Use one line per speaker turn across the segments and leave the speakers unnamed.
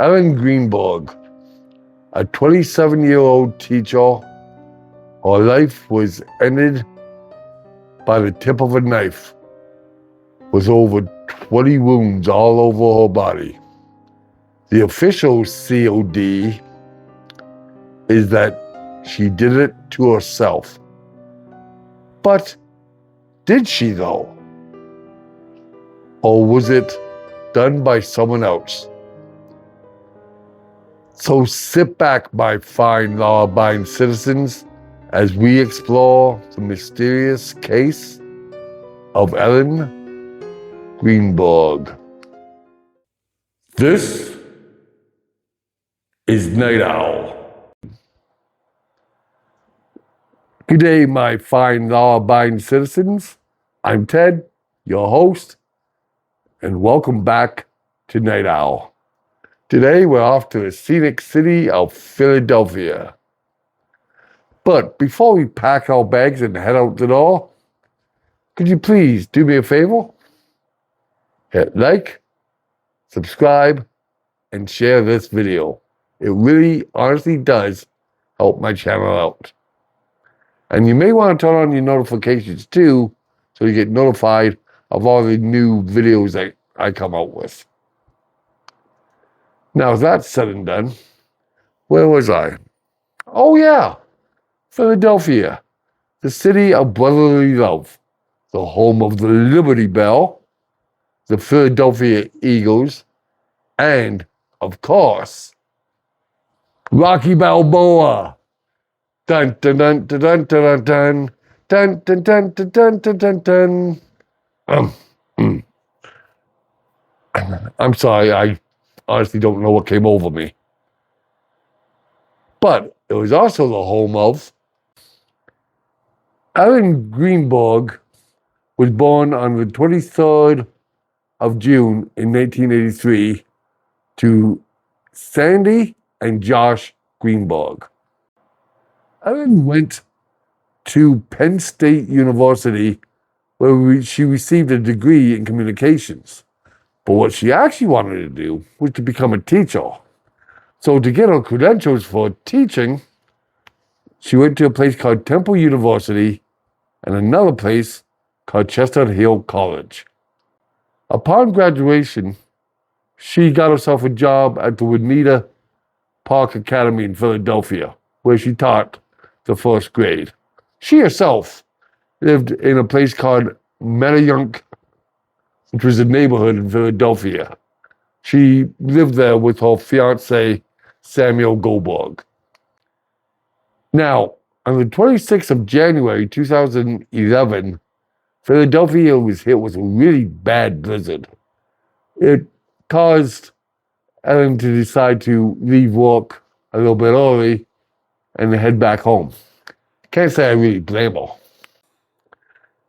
Ellen Greenberg, a 27-year-old teacher, her life was ended by the tip of a knife with over 20 wounds all over her body. The official COD is that she did it to herself. But did she though? Or was it done by someone else? So sit back, my fine law-abiding citizens, as we explore the mysterious case of Ellen Greenberg. This is Night Owl. Good day, my fine law-abiding citizens. I'm Ted, your host, and welcome back to Night Owl. Today, we're off to the scenic city of Philadelphia. But before we pack our bags and head out the door, could you please do me a favor? Hit like, subscribe, and share this video. It really, honestly does help my channel out. And you may want to turn on your notifications too, so you get notified of all the new videos that I come out with. Now, with that said and done, where was I? Oh yeah, Philadelphia, the city of brotherly love, the home of the Liberty Bell, the Philadelphia Eagles, and, of course, Rocky Balboa. Dun dun dun dun dun dun dun dun dun dun dun dun dun dun. I'm sorry, I honestly don't know what came over me. But it was also the home of Ellen Greenberg. Was born on the 23rd of June in 1983 to Sandy and Josh Greenberg. Ellen went to Penn State University where she received a degree in communications. But what she actually wanted to do was to become a teacher. So to get her credentials for teaching, she went to a place called Temple University and another place called Chestnut Hill College. Upon graduation, she got herself a job at the Juanita Park Academy in Philadelphia, where she taught the first grade. She herself lived in a place called Medayunk, which was a neighborhood in Philadelphia. She lived there with her fiance, Samuel Goldberg. Now, on the 26th of January 2011, Philadelphia was hit with a really bad blizzard. It caused Ellen to decide to leave work a little bit early and head back home. Can't say I really blame her.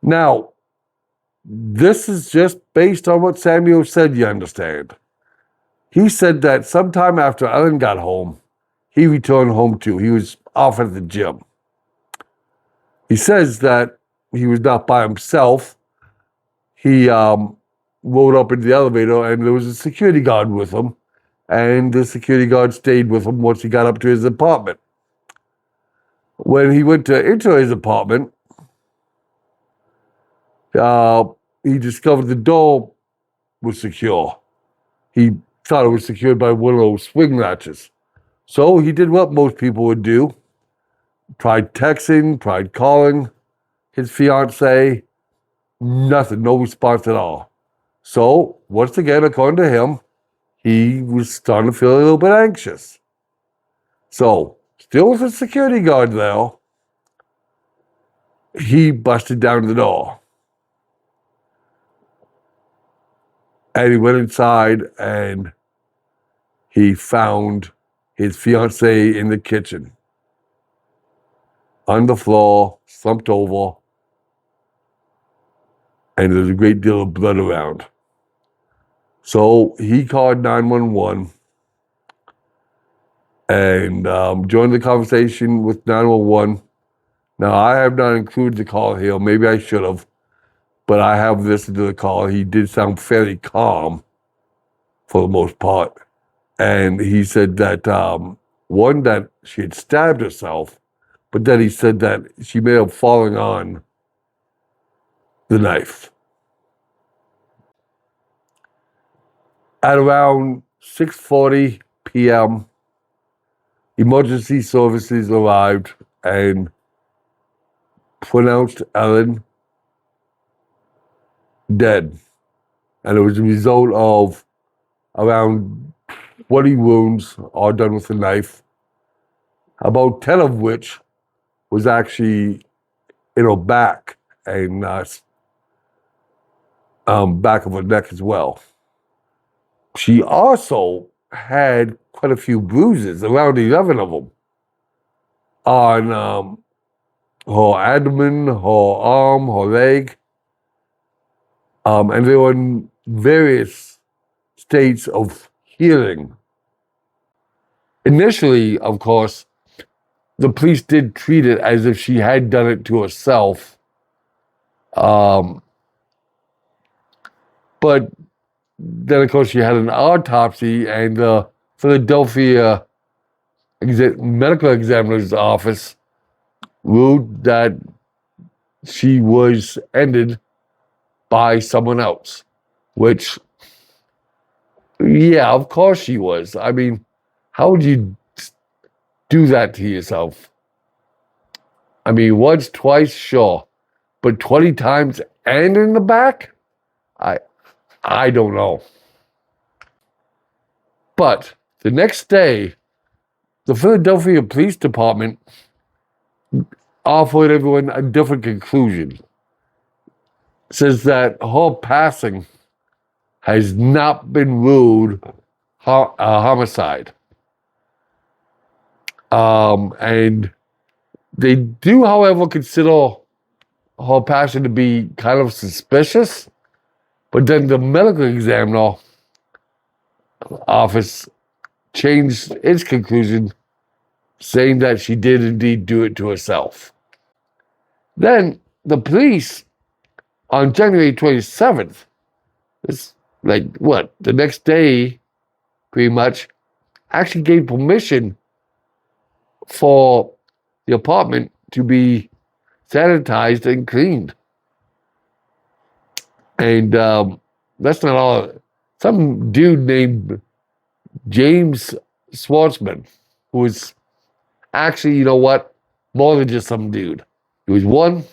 Now, this is just based on what Samuel said, you understand. He said that sometime after Ellen got home, he returned home too. He was off at the gym. He says that he was not by himself. He rode up into the elevator and there was a security guard with him. And the security guard stayed with him once he got up to his apartment. When he went to enter his apartment, he discovered the door was secure. He thought it was secured by one of those swing latches. So he did what most people would do. Tried texting, tried calling his fiance. Nothing, no response at all. So, once again, according to him, he was starting to feel a little bit anxious. So, still with a security guard there, he busted down the door. And he went inside and he found his fiancée in the kitchen, on the floor, slumped over, and there's a great deal of blood around. So he called 911 and joined the conversation with 911. Now, I have not included the call here. Maybe I should have, but I have listened to the call. He did sound fairly calm for the most part. And he said that, one, that she had stabbed herself, but then he said that she may have fallen on the knife. At around 6:40 p.m., emergency services arrived and pronounced Ellen dead. And it was a result of around 20 wounds, all done with a knife, about 10 of which was actually in her back and back of her neck as well. She also had quite a few bruises, around 11 of them, on her abdomen, her arm, her leg, and they were in various states of healing. Initially, of course, the police did treat it as if she had done it to herself. But then, of course, she had an autopsy, and the Philadelphia medical examiner's office ruled that she was ended by someone else, which, yeah, of course she was. I mean, how would you do that to yourself? I mean, once, twice, sure, but 20 times and in the back? I don't know. But the next day, the Philadelphia Police Department offered everyone a different conclusion. It says that her passing has not been ruled a homicide. And they do, however, consider her passing to be kind of suspicious. But then the medical examiner office changed its conclusion, saying that she did indeed do it to herself. Then the police, on January 27th, it's like what, the next day, pretty much, actually gave permission for the apartment to be sanitized and cleaned. And that's not all. Some dude named James Schwartzman, who was actually, you know what, more than just some dude. He was one,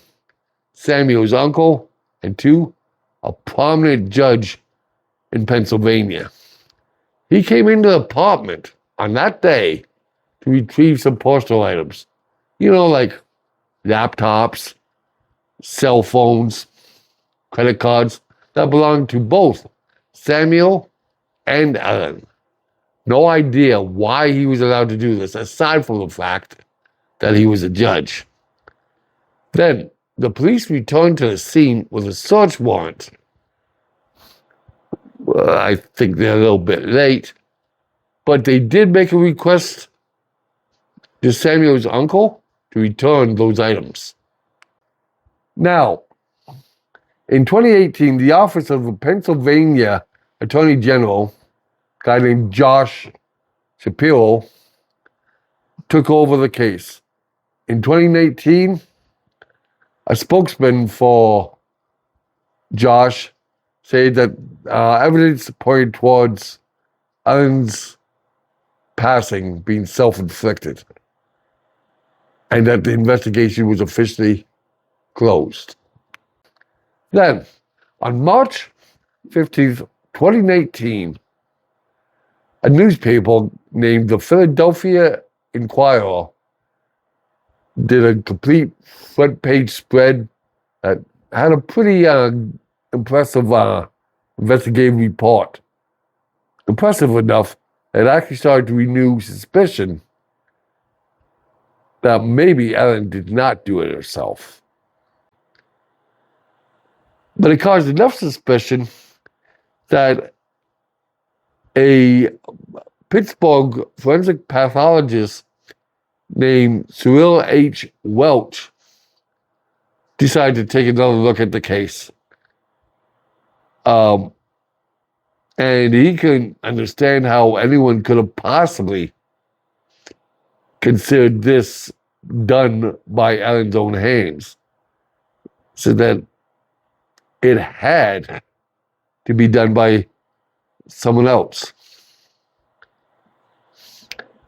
Samuel's uncle, and two, a prominent judge in Pennsylvania. He came into the apartment on that day to retrieve some personal items. You know, like laptops, cell phones, credit cards that belonged to both Samuel and Ellen. No idea why he was allowed to do this, aside from the fact that he was a judge. Then the police returned to the scene with a search warrant. Well, I think they're a little bit late, but they did make a request to Samuel's uncle to return those items. Now, in 2018, the office of the Pennsylvania Attorney General, a guy named Josh Shapiro, took over the case. In 2019, a spokesman for Josh said that evidence pointed towards Ellen's passing being self-inflicted, and that the investigation was officially closed. Then, on March 15th, 2019, a newspaper named the Philadelphia Inquirer did a complete front page spread that had a pretty impressive investigative report. Impressive enough that it actually started to renew suspicion that maybe Ellen did not do it herself. But it caused enough suspicion that a Pittsburgh forensic pathologist named Cyril H. Welch decided to take another look at the case. And he couldn't understand how anyone could have possibly considered this done by Ellen's own hands. So that it had to be done by someone else.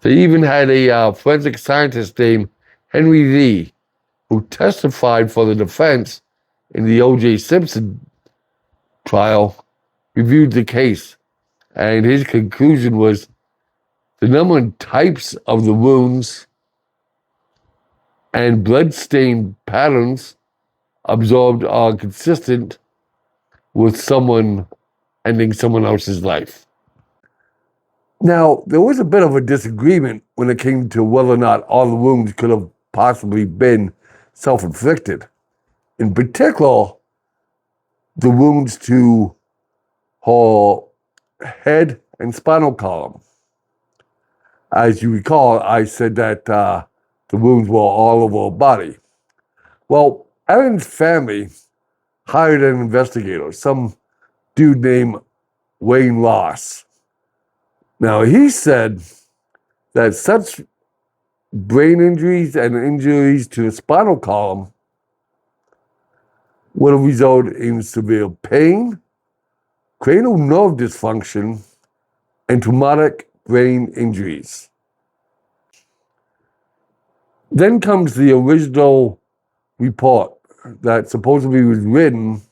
They even had a forensic scientist named Henry Lee, who testified for the defense in the O.J. Simpson trial, reviewed the case. And his conclusion was the number and types of the wounds and blood-stained patterns absorbed are consistent with someone ending someone else's life. Now, there was a bit of a disagreement when it came to whether or not all the wounds could have possibly been self-inflicted. In particular, the wounds to her head and spinal column. As you recall, I said that the wounds were all over her body. Well, Ellen's family hired an investigator, some dude named Wayne Ross. Now, he said that such brain injuries and injuries to the spinal column would have resulted in severe pain, cranial nerve dysfunction, and traumatic brain injuries. Then comes the original report that supposedly was written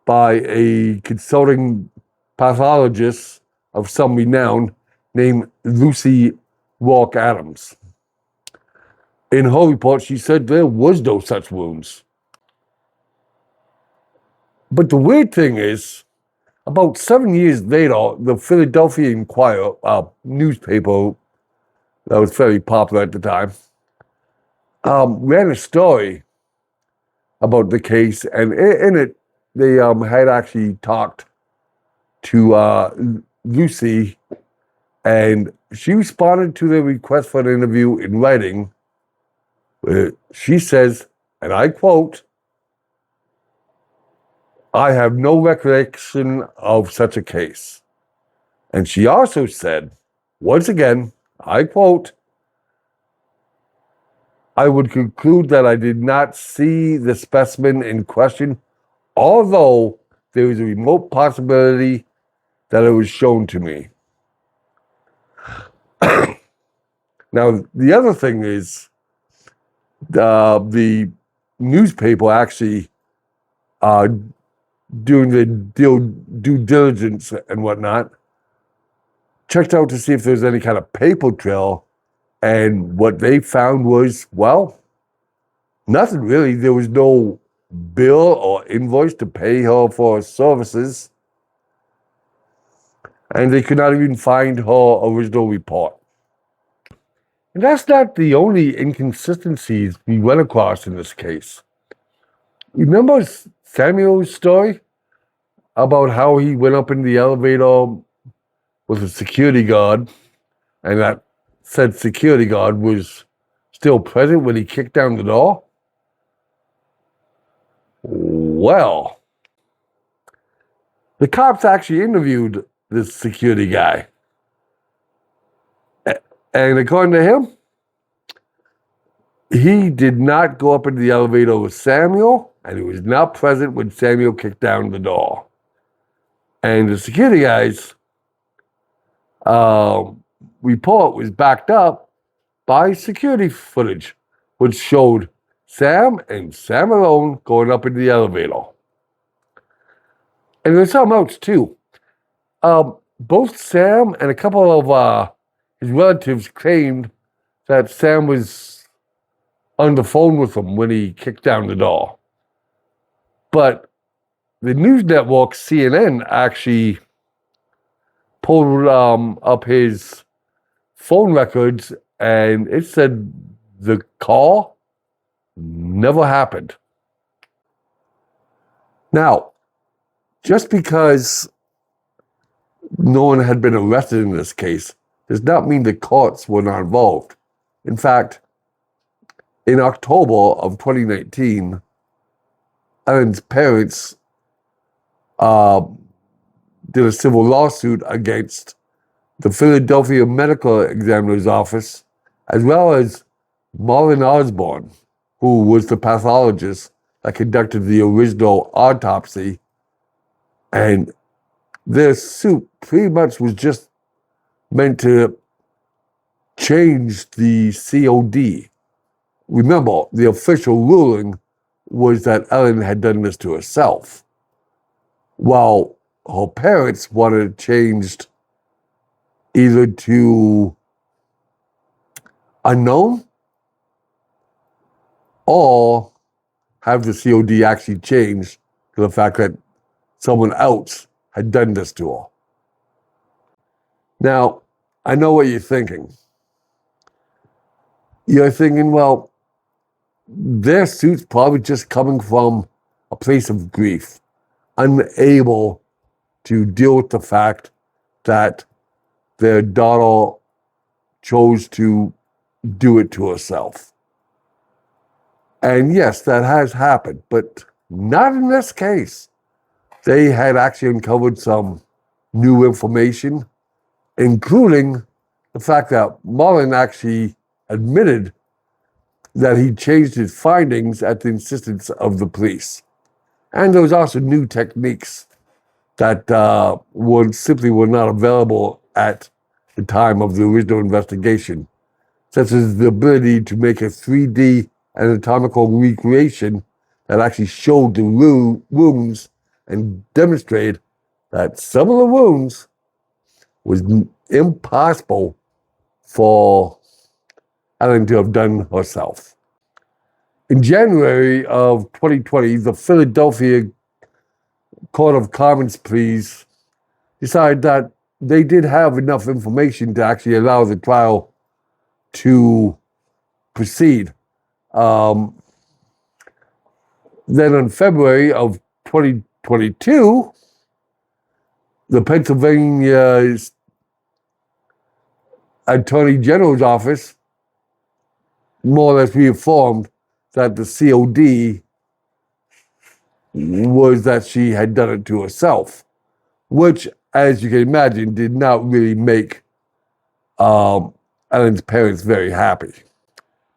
by a consulting pathologist of some renown named Lucy Walk Adams. In her report, she said there was no such wounds. But the weird thing is, about 7 years later, the Philadelphia Inquirer, a newspaper that was very popular at the time, ran a story about the case, and in it, they had actually talked to Lucy, and she responded to the request for an interview in writing. She says, and I quote, "I have no recollection of such a case." And she also said, once again, I quote, "I would conclude that I did not see the specimen in question, although there is a remote possibility that it was shown to me." Now, the other thing is, the newspaper actually, doing the due diligence and whatnot, checked out to see if there's any kind of paper trail, and what they found was, well, nothing really. There was no bill or invoice to pay her for her services, and they could not even find her original report. And that's not the only inconsistencies we went across in this case. Remember Samuel's story about how he went up in the elevator with a security guard, and that said security guard was still present when he kicked down the door? Well, the cops actually interviewed this security guy. And according to him, he did not go up into the elevator with Samuel, and he was not present when Samuel kicked down the door. And the security guy's report was backed up by security footage, which showed Sam and Sam alone going up into the elevator. And there's something else too. Both Sam and a couple of his relatives claimed that Sam was on the phone with him when he kicked down the door. But the news network CNN actually pulled up his phone records, and it said the call never happened. Now, just because no one had been arrested in this case does not mean the courts were not involved. In fact, in October of 2019, Ellen's parents did a civil lawsuit against the Philadelphia Medical Examiner's Office, as well as Marlon Osborne, who was the pathologist that conducted the original autopsy. And this suit pretty much was just meant to change the COD. Remember, the official ruling was that Ellen had done this to herself, while her parents wanted it changed either to unknown or have the COD actually changed to the fact that someone else had done this to her. Now, I know what you're thinking. You're thinking, well, their suit's probably just coming from a place of grief, unable to deal with the fact that their daughter chose to do it to herself. And yes, that has happened, but not in this case. They had actually uncovered some new information, including the fact that Marlon actually admitted that he changed his findings at the insistence of the police. And there was also new techniques that were not available at the time of the original investigation, such as the ability to make a 3D anatomical recreation that actually showed the wounds and demonstrated that some of the wounds was impossible for Ellen to have done herself. In January of 2020, the Philadelphia Court of Common Pleas decided that they did have enough information to actually allow the trial to proceed. Then in February of 2022, the Pennsylvania Attorney General's office more or less reaffirmed that the COD was that she had done it to herself, which, as you can imagine, did not really make Ellen's parents very happy.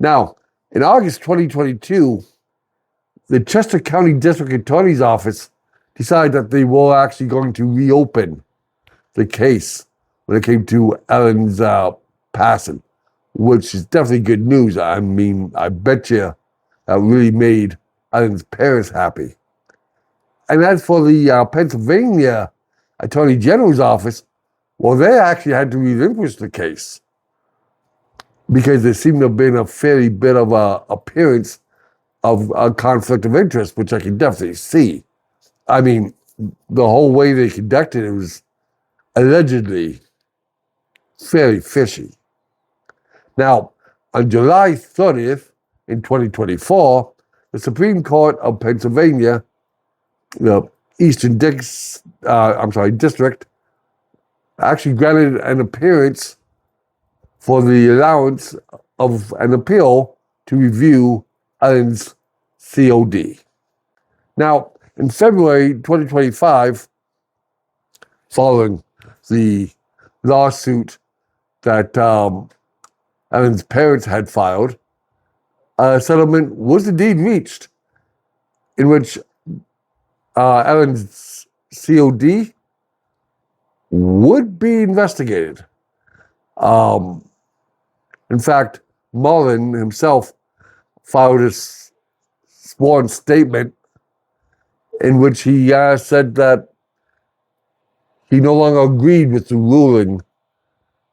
Now, in August 2022, the Chester County District Attorney's Office decided that they were actually going to reopen the case when it came to Ellen's passing, which is definitely good news. I mean, I bet you that really made Ellen's parents happy. And as for the Pennsylvania Attorney General's office, well, they actually had to relinquish the case because there seemed to have been a fairly bit of a appearance of a conflict of interest, which I can definitely see. I mean, the whole way they conducted it was allegedly fairly fishy. Now, on July 30th in 2024, the Supreme Court of Pennsylvania, the Eastern District, actually granted an appearance for the allowance of an appeal to review Ellen's COD. Now, in February 2025, following the lawsuit that Ellen's parents had filed, a settlement was indeed reached in which Ellen's COD would be investigated. In fact, Marlon himself filed a sworn statement in which he said that he no longer agreed with the ruling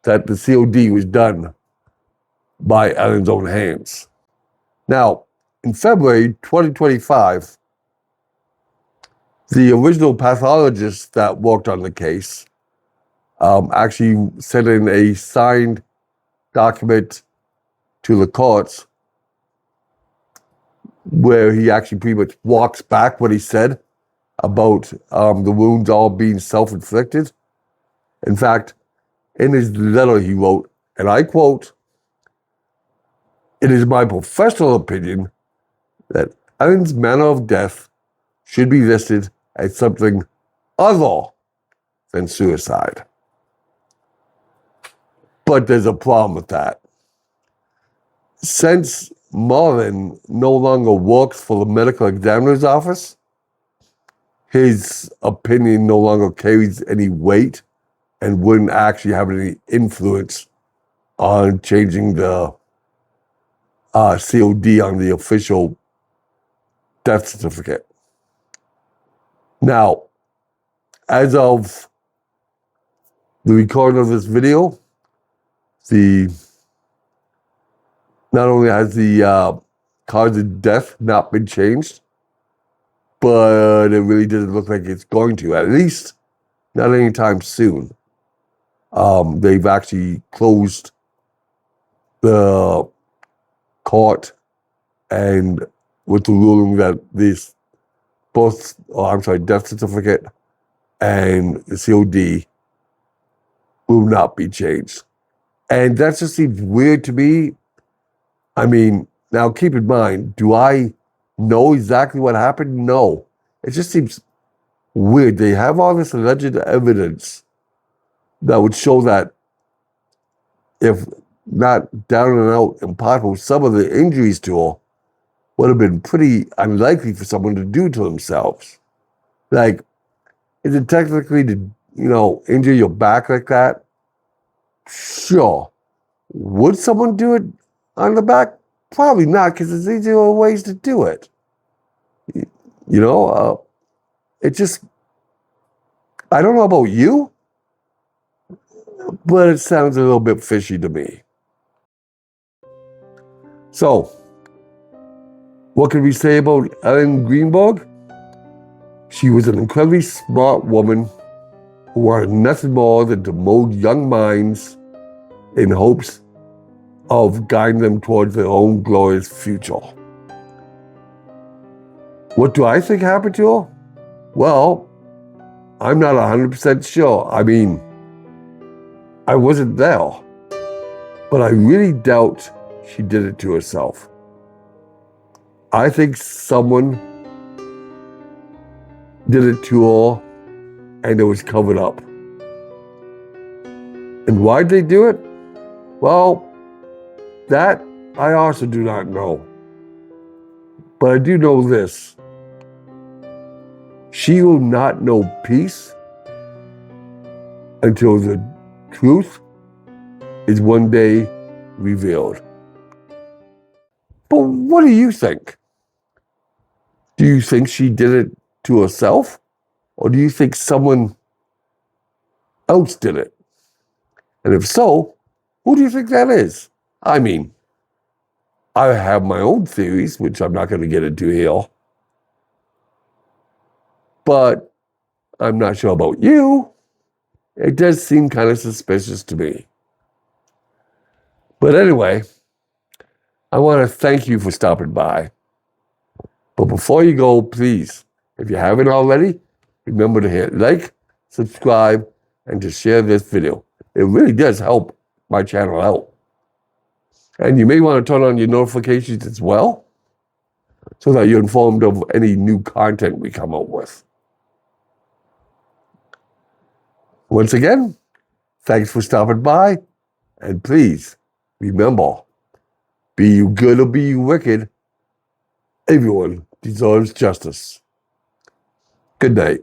that the COD was done by Ellen's own hands. Now, in February 2025, the original pathologist that worked on the case actually sent in a signed document to the courts where he actually pretty much walks back what he said about the wounds all being self-inflicted. In fact, in his letter he wrote, and I quote, "It is my professional opinion that Ellen's manner of death should be listed as something other than suicide. But there's a problem with that. Since Marvin no longer works for the medical examiner's office, his opinion no longer carries any weight and wouldn't actually have any influence on changing the COD on the official death certificate. Now, as of the recording of this video, not only has the cause of death not been changed, but it really doesn't look like it's going to, at least not anytime soon. They've actually closed the court, and with the ruling that death certificate and the COD will not be changed. And that just seems weird to me. I mean, now keep in mind, do I know exactly what happened? No. It just seems weird. They have all this alleged evidence that would show that, if not down and out impossible, some of the injuries to her would have been pretty unlikely for someone to do to themselves. Like, is it technically to, injure your back like that? Sure. Would someone do it on the back? Probably not, because there's easier ways to do it. It just, I don't know about you, but it sounds a little bit fishy to me. So, what can we say about Ellen Greenberg? She was an incredibly smart woman who wanted nothing more than to mold young minds in hopes of guiding them towards their own glorious future. What do I think happened to her? Well, I'm not 100% sure. I mean, I wasn't there, but I really doubt she did it to herself. I think someone did it to her and it was covered up. And why'd they do it? Well, that I also do not know. But I do know this. She will not know peace until the truth is one day revealed. But what do you think? Do you think she did it to herself? Or do you think someone else did it? And if so, who do you think that is? I mean, I have my own theories, which I'm not going to get into here. But I'm not sure about you. It does seem kind of suspicious to me. But anyway, I want to thank you for stopping by. But before you go, please, if you haven't already, remember to hit like, subscribe, and to share this video. It really does help my channel out. And you may want to turn on your notifications as well, so that you're informed of any new content we come out with. Once again, thanks for stopping by, and please remember, be you good or be you wicked, everyone deserves justice. Good night.